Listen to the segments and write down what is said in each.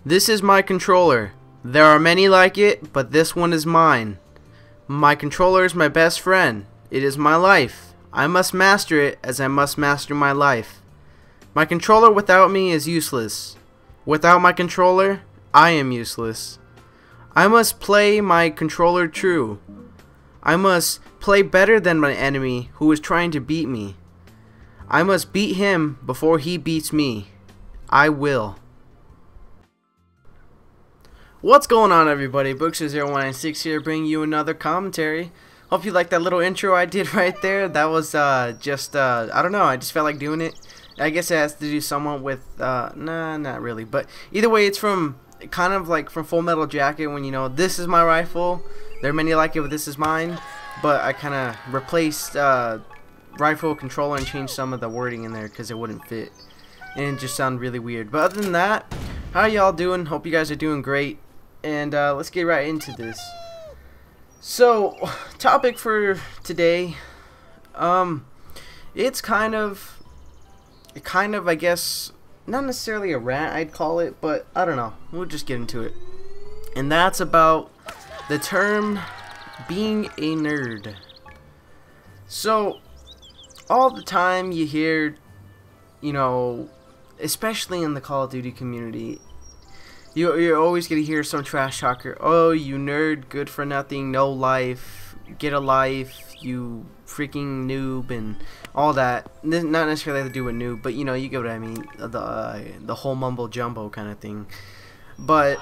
This is my controller. There are many like it, but this one is mine. My controller is my best friend. It is my life. I must master it as I must master my life. My controller without me is useless. Without my controller, I am useless. I must play my controller true. I must play better than my enemy who is trying to beat me. I must beat him before he beats me. I will. What's going on, everybody? Bookster0196 here, bringing you another commentary. Hope you like that little intro I did right there. That was I don't know, I just felt like doing it. I guess it has to do somewhat with nah, not really, but either way, it's from kind of like from Full Metal Jacket, when, you know, this is my rifle, there are many like it, but this is mine. But I kind of replaced rifle controller and changed some of the wording in there because it wouldn't fit, and it just sounded really weird. But other than that, how y'all doing? Hope you guys are doing great. And let's get right into this. So, topic for today, it's kind of, I guess, not necessarily a rant, I'd call it, but I don't know. We'll just get into it. And that's about the term being a nerd. So, all the time you hear, you know, especially in the Call of Duty community, you're always going to hear some trash talker. Oh, you nerd, good for nothing, no life, get a life, you freaking noob, and all that. Not necessarily have to do with noob, but you know, you get what I mean. The whole mumbo jumbo kind of thing. But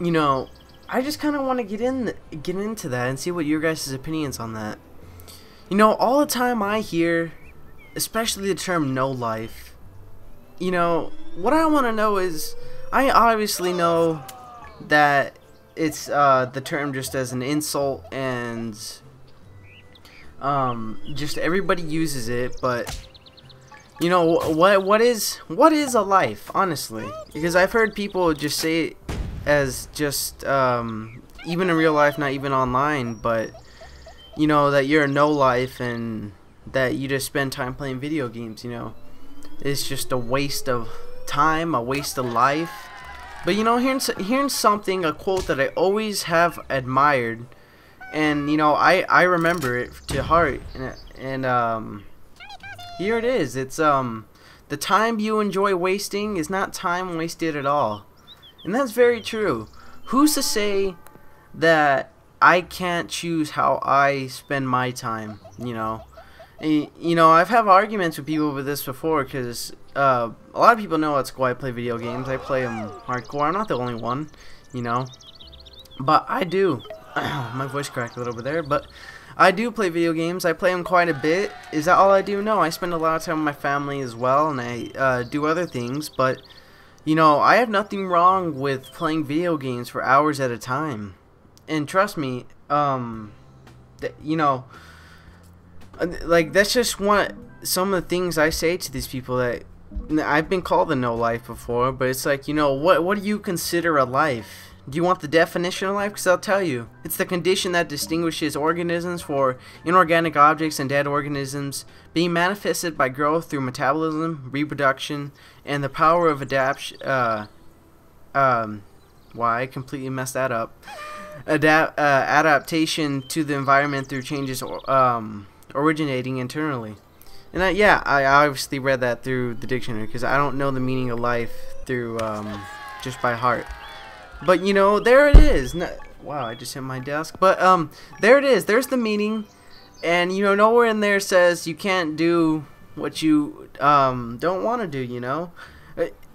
you know, I just kind of want to get into that and see what your guys' opinions on that. You know, all the time I hear, especially the term no life. You know, what I want to know is, I obviously know that it's the term just as an insult, and just everybody uses it, but you know, what is a life, honestly? Because I've heard people just say it as just even in real life, not even online, but you know, that you're a no life and that you just spend time playing video games. You know, it's just a waste of time, a waste of life. But you know, hearing something, a quote that I always have admired, and you know, I remember it to heart, and here it is. It's the time you enjoy wasting is not time wasted at all. And that's very true. Who's to say that I can't choose how I spend my time, you know? And, you know, I've had arguments with people with this before, because a lot of people know at school I play video games. I play them hardcore. I'm not the only one, you know, but I do. My voice cracked a little bit there, but I do play video games. I play them quite a bit. Is that all I do? No, I spend a lot of time with my family as well, and I do other things. But you know, I have nothing wrong with playing video games for hours at a time. And trust me, you know, like, that's just some of the things I say to these people. That I've been called a no life before, but it's like, you know, what do you consider a life? Do you want the definition of life? Because I'll tell you, it's the condition that distinguishes organisms for inorganic objects and dead organisms, being manifested by growth through metabolism, reproduction, and the power of adaptation. I completely messed that up. Adaptation to the environment through changes originating internally. And I obviously read that through the dictionary, because I don't know the meaning of life through just by heart. But you know, there it is. Wow, I just hit my desk. But there it is. There's the meaning, and you know, nowhere in there says you can't do what you don't want to do. You know,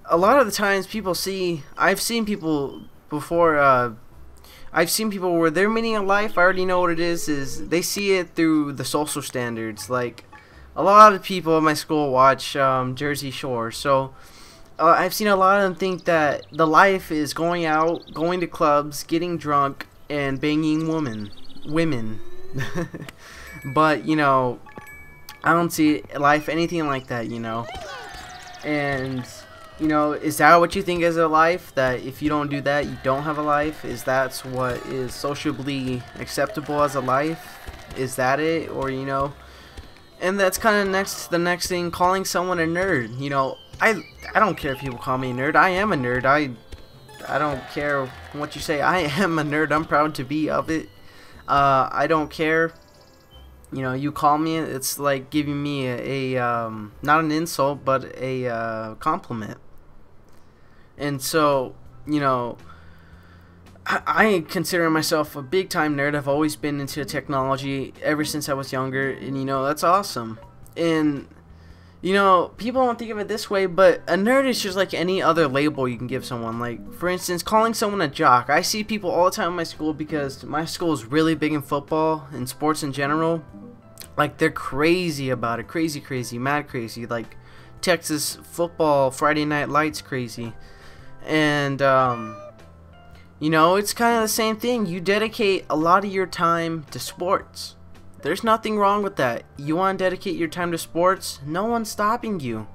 a lot of the times I've seen people before. I've seen people where their meaning of life, I already know what it is they see it through the social standards. Like, a lot of people at my school watch Jersey Shore, so I've seen a lot of them think that the life is going out, going to clubs, getting drunk, and banging women. But you know, I don't see life anything like that, you know. And you know, is that what you think is a life? That if you don't do that, you don't have a life? Is that what is sociably acceptable as a life? Is that it? Or, you know, and that's kind of the next thing, calling someone a nerd. You know, I don't care if people call me a nerd. I am a nerd. I don't care what you say. I am a nerd. I'm proud to be of it. I don't care. You know, you call me, it's like giving me a not an insult, but a compliment. And so, you know, I consider myself a big time nerd. I've always been into technology ever since I was younger, and you know, that's awesome. And you know, people don't think of it this way, but a nerd is just like any other label you can give someone. Like, for instance, calling someone a jock. I see people all the time in my school, because my school is really big in football and sports in general. Like, they're crazy about it. Crazy, mad crazy. Like, Texas football, Friday Night Lights crazy. And, you know, it's kind of the same thing. You dedicate a lot of your time to sports. There's nothing wrong with that. You want to dedicate your time to sports? No one's stopping you.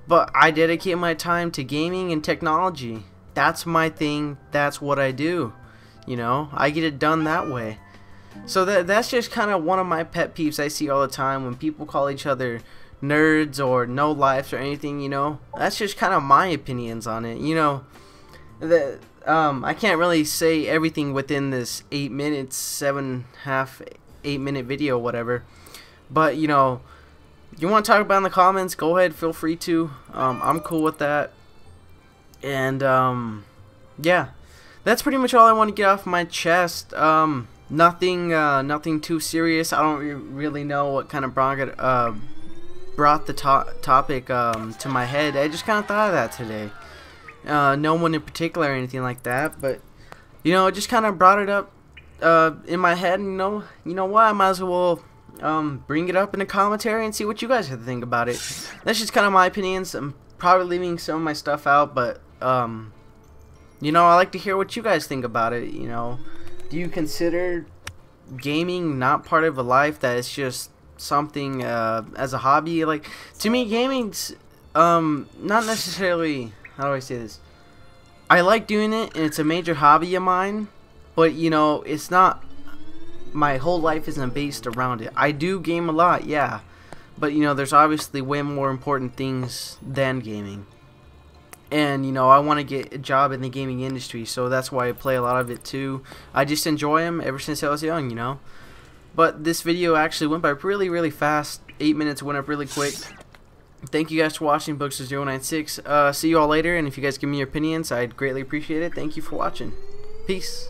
But I dedicate my time to gaming and technology. That's my thing. That's what I do. You know, I get it done that way. So that's just kind of one of my pet peeves I see all the time when people call each other nerds or no lives or anything, you know. That's just kind of my opinions on it. You know, I can't really say everything within this 8 minutes, 8-minute video, whatever. But you know, you want to talk about it in the comments, go ahead, feel free to. I'm cool with that. And yeah, that's pretty much all I want to get off my chest. Nothing too serious. I don't really know what kind of brought the topic to my head. I just kind of thought of that today. No one in particular or anything like that, but you know, it just kind of brought it up in my head, and you know what, I might as well bring it up in a commentary and see what you guys have to think about it. That's just kind of my opinions. I'm probably leaving some of my stuff out, but you know, I like to hear what you guys think about it. You know, do you consider gaming not part of a life, that it's just something as a hobby? Like, to me, gaming's not necessarily, how do I say this, I like doing it and it's a major hobby of mine, but you know, it's not, my whole life isn't based around it. I do game a lot, yeah, but you know, there's obviously way more important things than gaming. And you know, I want to get a job in the gaming industry, so that's why I play a lot of it too. I just enjoy them ever since I was young, you know. But this video actually went by really fast. 8 minutes went up really quick. Thank you guys for watching, Bookster096. See you all later, and if you guys give me your opinions, I'd greatly appreciate it. Thank you for watching. Peace.